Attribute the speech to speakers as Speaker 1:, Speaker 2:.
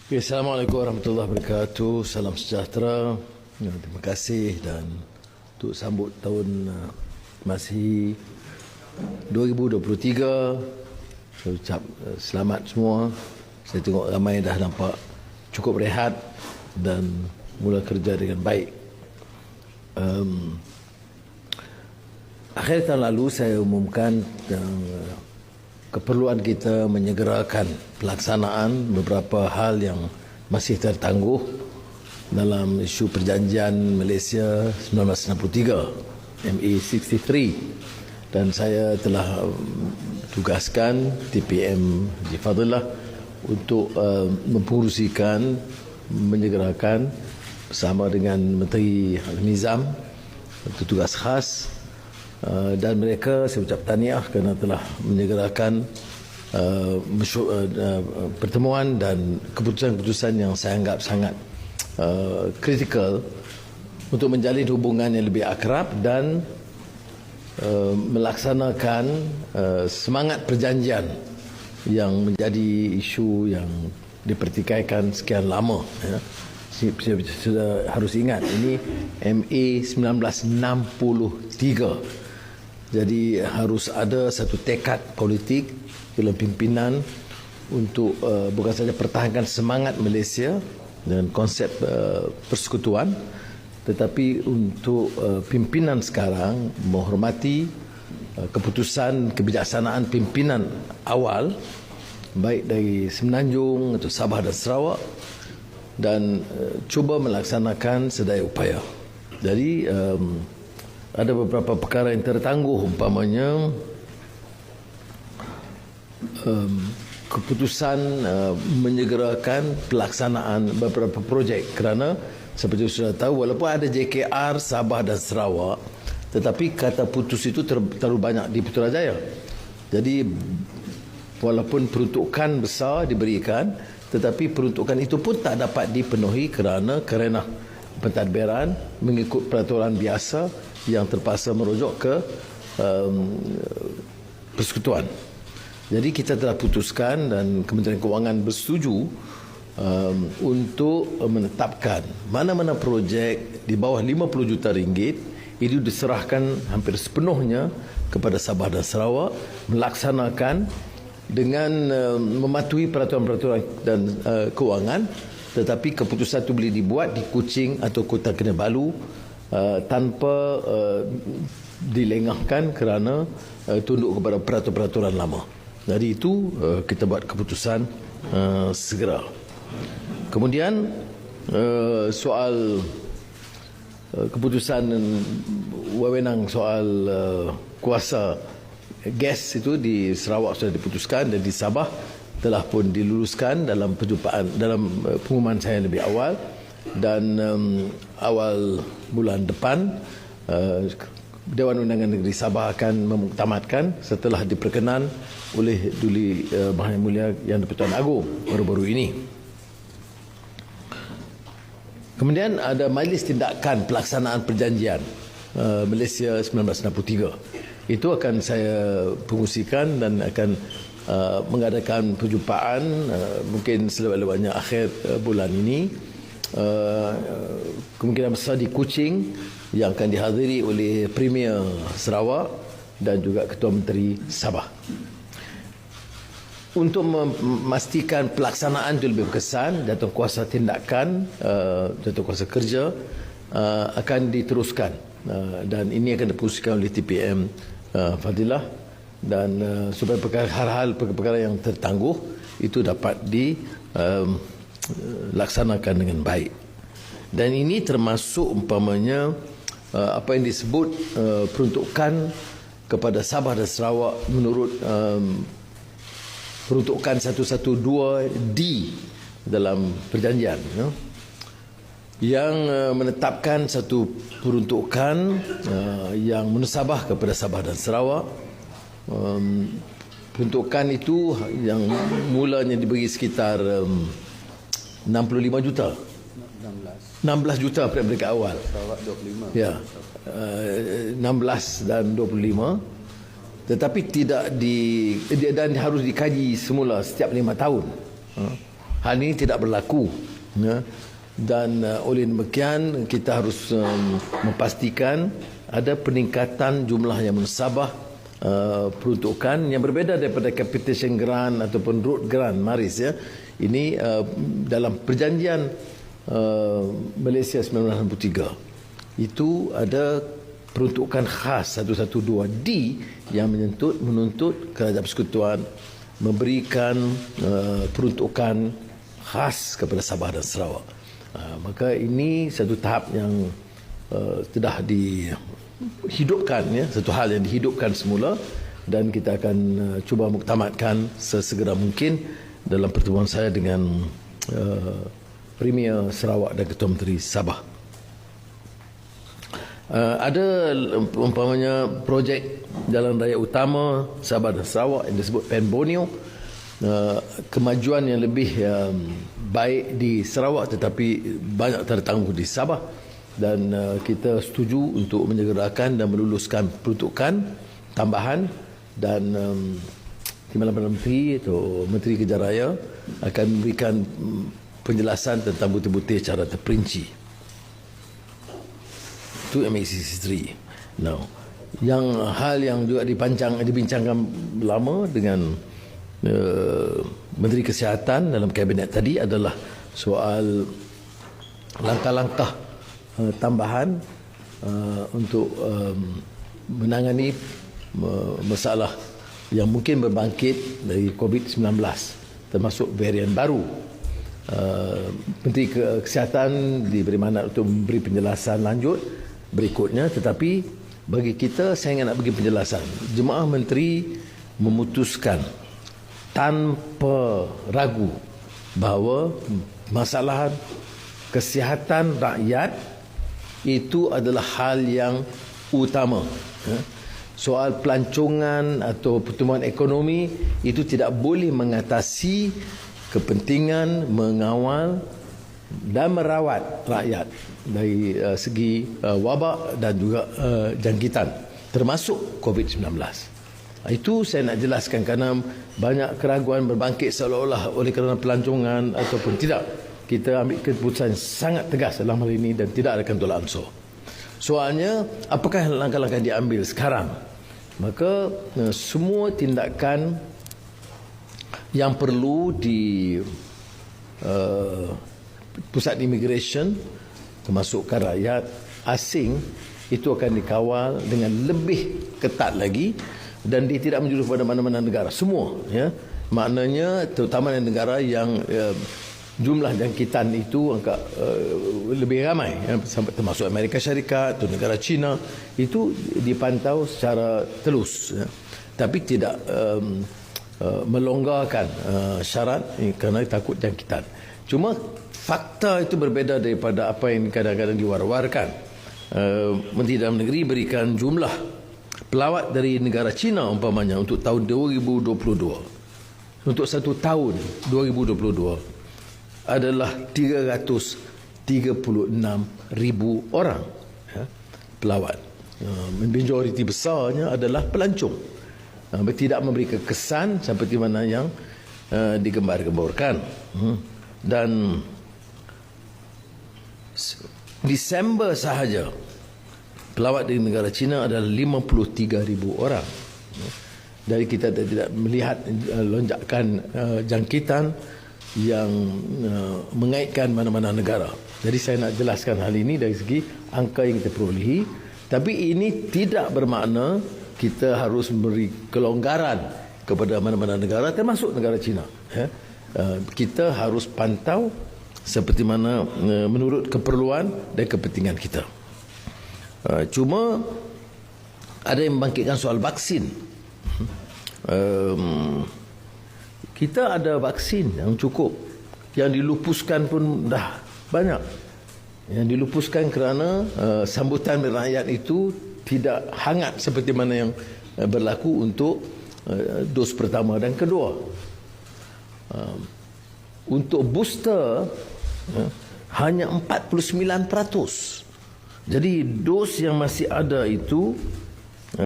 Speaker 1: Assalamualaikum warahmatullahi wabarakatuh. Salam sejahtera. Terima kasih dan untuk sambut tahun Masihi 2023. Saya ucap selamat semua. Saya tengok ramai dah nampak cukup rehat dan mula kerja dengan baik. Akhir tahun lalu saya umumkan keperluan kita menyegerakan pelaksanaan beberapa hal yang masih tertangguh dalam isu perjanjian Malaysia 1963 MA63, dan saya telah tugaskan TPM Haji Fadillah untuk mempengerusikan, menyegerakan bersama dengan Menteri Al-Nizam, tugas khas. Dan mereka saya ucap tahniah kerana telah menyegerakan pertemuan dan keputusan-keputusan yang saya anggap sangat kritikal untuk menjalin hubungan yang lebih akrab dan melaksanakan semangat perjanjian yang menjadi isu yang dipertikaikan sekian lama. Saya sudah harus ingat, ini MA 1963. Jadi harus ada satu tekad politik dalam pimpinan untuk bukan saja pertahankan semangat Malaysia dan konsep persekutuan, tetapi untuk pimpinan sekarang menghormati keputusan kebijaksanaan pimpinan awal, baik dari Semenanjung atau Sabah dan Sarawak, dan cuba melaksanakan sedaya upaya. Jadi ada beberapa perkara yang tertangguh, umpamanya keputusan menyegerakan pelaksanaan beberapa projek, kerana seperti sudah tahu, walaupun ada JKR Sabah dan Sarawak, tetapi kata putus itu terlalu banyak di Putrajaya. Jadi walaupun peruntukan besar diberikan, tetapi peruntukan itu pun tak dapat dipenuhi kerana pentadbiran mengikut peraturan biasa yang terpaksa merujuk ke persekutuan. Jadi kita telah putuskan dan Kementerian Kewangan bersetuju untuk menetapkan mana-mana projek di bawah 50 juta ringgit itu diserahkan hampir sepenuhnya kepada Sabah dan Sarawak melaksanakan dengan mematuhi peraturan-peraturan dan kewangan, tetapi keputusan itu boleh dibuat di Kuching atau Kota Kinabalu tanpa dilengahkan kerana tunduk kepada peraturan-peraturan lama. Jadi itu kita buat keputusan segera. Kemudian soal keputusan wewenang soal kuasa gas itu di Sarawak sudah diputuskan, dan di Sabah telah pun diluluskan dalam perjumpaan, dalam pengumuman saya lebih awal. Dan awal bulan depan Dewan Undangan Negeri Sabah akan memuktamadkan setelah diperkenan oleh Duli Mahkamah Mulia Yang di-Pertuan Agong baru-baru ini. Kemudian ada Majlis Tindakan Pelaksanaan Perjanjian Malaysia 1963. Itu akan saya pengusikan dan akan mengadakan perjumpaan mungkin selewat-lewatnya akhir bulan ini. Kemungkinan besar di Kuching yang akan dihadiri oleh Premier Sarawak dan juga Ketua Menteri Sabah. Untuk memastikan pelaksanaan itu lebih berkesan, Jawatankuasa Tindakan, Jawatankuasa Kerja akan diteruskan, dan ini akan diputuskan oleh TPM Fadilah, dan supaya hal-hal perkara yang tertangguh itu dapat laksanakan dengan baik. Dan ini termasuk umpamanya apa yang disebut peruntukan kepada Sabah dan Sarawak menurut peruntukan 112D dalam perjanjian, yang menetapkan satu peruntukan yang munasabah kepada Sabah dan Sarawak. Peruntukan itu yang mulanya diberi sekitar 65 juta. 16 juta pada peringkat awal.
Speaker 2: Sarawak 25.
Speaker 1: Ya. 16 dan 25. Tetapi tidak dan harus dikaji semula setiap 5 tahun. hal ini tidak berlaku, ya. Dan oleh demikian kita harus memastikan ada peningkatan jumlah yang mensabah peruntukan yang berbeda daripada capitation grant ataupun road grant, Maris, ya. Ini dalam perjanjian Malaysia 1963 itu ada peruntukan khas 112D yang menuntut Kerajaan Persekutuan memberikan peruntukan khas kepada Sabah dan Sarawak. Maka ini satu tahap yang sudah dihidupkan, ya, satu hal yang dihidupkan semula, dan kita akan cuba muktamadkan sesegera mungkin dalam pertemuan saya dengan Premier Sarawak dan Ketua Menteri Sabah. Ada umpamanya projek jalan raya utama Sabah dan Sarawak yang disebut Pen Borneo. Kemajuan yang lebih baik di Sarawak tetapi banyak tertangguh di Sabah, dan kita setuju untuk menyegerakan dan meluluskan peruntukan tambahan, dan Timbalan Perdana Menteri atau Menteri Kejar Raya akan memberikan penjelasan tentang butir-butir cara terperinci. Itu MACC3. Now, hal yang juga dibincangkan lama dengan Menteri Kesihatan dalam kabinet tadi adalah soal langkah-langkah tambahan untuk menangani masalah yang mungkin berbangkit dari COVID-19, termasuk varian baru. Menteri Kesihatan diberi mandat untuk memberi penjelasan lanjut berikutnya, tetapi bagi kita, saya nak bagi penjelasan. Jemaah Menteri memutuskan tanpa ragu bahawa masalah kesihatan rakyat itu adalah hal yang utama. Soal pelancongan atau pertumbuhan ekonomi itu tidak boleh mengatasi kepentingan mengawal dan merawat rakyat dari segi wabak dan juga jangkitan, termasuk COVID-19. Itu saya nak jelaskan kerana banyak keraguan berbangkit seolah-olah oleh kerana pelancongan ataupun tidak. Kita ambil keputusan sangat tegas dalam hal ini dan tidak akan tolak ansur. Soalnya, apakah langkah-langkah yang diambil sekarang? Maka semua tindakan yang perlu di pusat immigration, termasukkan rakyat asing, itu akan dikawal dengan lebih ketat lagi, dan dia tidak menjurus pada mana-mana negara, semua, ya. Maknanya terutama negara yang jumlah jangkitan itu angka lebih ramai, ya, sampai termasuk Amerika Syarikat atau negara China, itu dipantau secara telus, ya. Tapi tidak melonggarkan syarat kerana takut jangkitan. Cuma fakta itu berbeda daripada apa yang kadang-kadang diwar-warkan. Menteri Dalam Negeri berikan jumlah pelawat dari negara China umpamanya untuk tahun 2022. Untuk satu tahun 2022 adalah 336,000 orang, ya, pelawat. Majoriti besarnya adalah pelancong. Tidak memberi kesan seperti mana yang digembar-gemborkan. Dan Disember sahaja pelawat dari negara China adalah 53,000 orang. Dari kita tidak melihat lonjakan jangkitan yang mengaitkan mana-mana negara. Jadi saya nak jelaskan hal ini dari segi angka yang kita perolehi. Tapi ini tidak bermakna kita harus memberi kelonggaran kepada mana-mana negara, termasuk negara China. Kita harus pantau seperti mana menurut keperluan dan kepentingan kita. Cuma ada yang membangkitkan soal vaksin. Kita ada vaksin yang cukup, yang dilupuskan pun dah banyak. Yang dilupuskan kerana sambutan rakyat itu tidak hangat seperti mana yang berlaku untuk dos pertama dan kedua. Untuk booster hanya 49%. Jadi dos yang masih ada itu